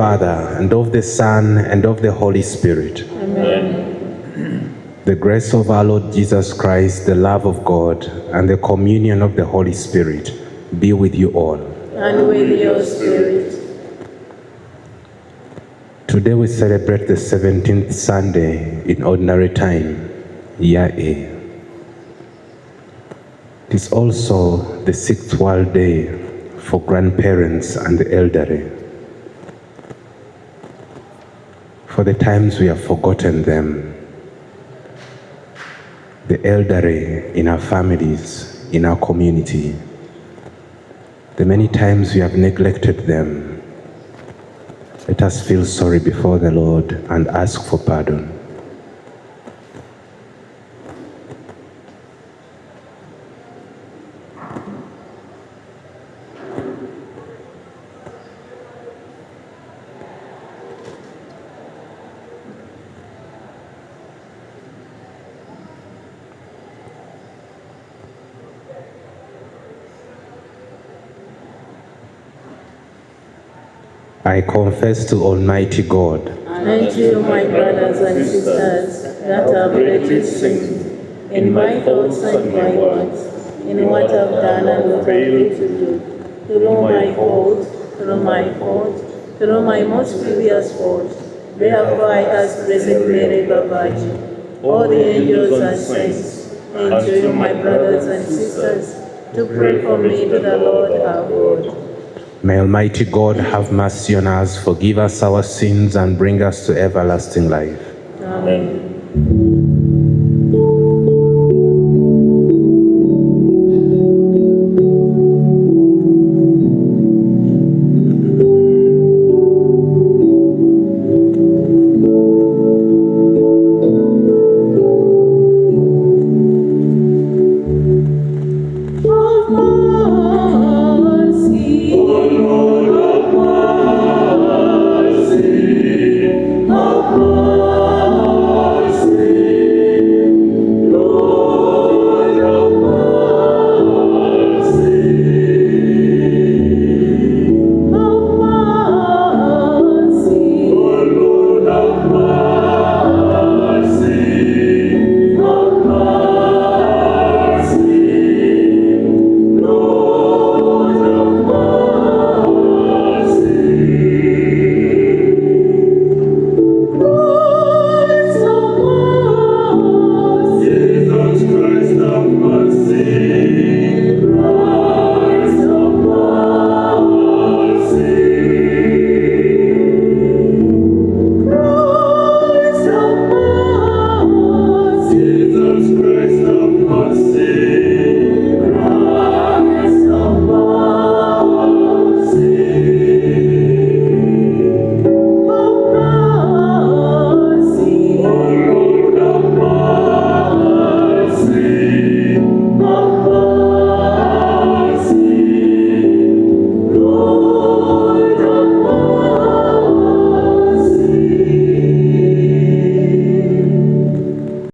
Father, and of the Son, and of the Holy Spirit. Amen. The grace of our Lord Jesus Christ, the love of God, and the communion of the Holy Spirit be with you all. And with your spirit. Today we celebrate the 17th Sunday in Ordinary Time, Year A. It is also the 6th World Day for grandparents and the elderly. For the times we have forgotten them, the elderly in our families, in our community, the many times we have neglected them, let us feel sorry before the Lord and ask for pardon. I confess to Almighty God And to you, my brothers and sisters, that I have greatly sinned in my thoughts and my words, in what I've done and what I failed to do, through my most grievous fault. Therefore I ask Blessed Mary, the Virgin, all the angels and saints, and to you, my brothers and sisters, to pray for me to the Lord our God. May Almighty God have mercy on us, forgive us our sins, and bring us to everlasting life. Amen.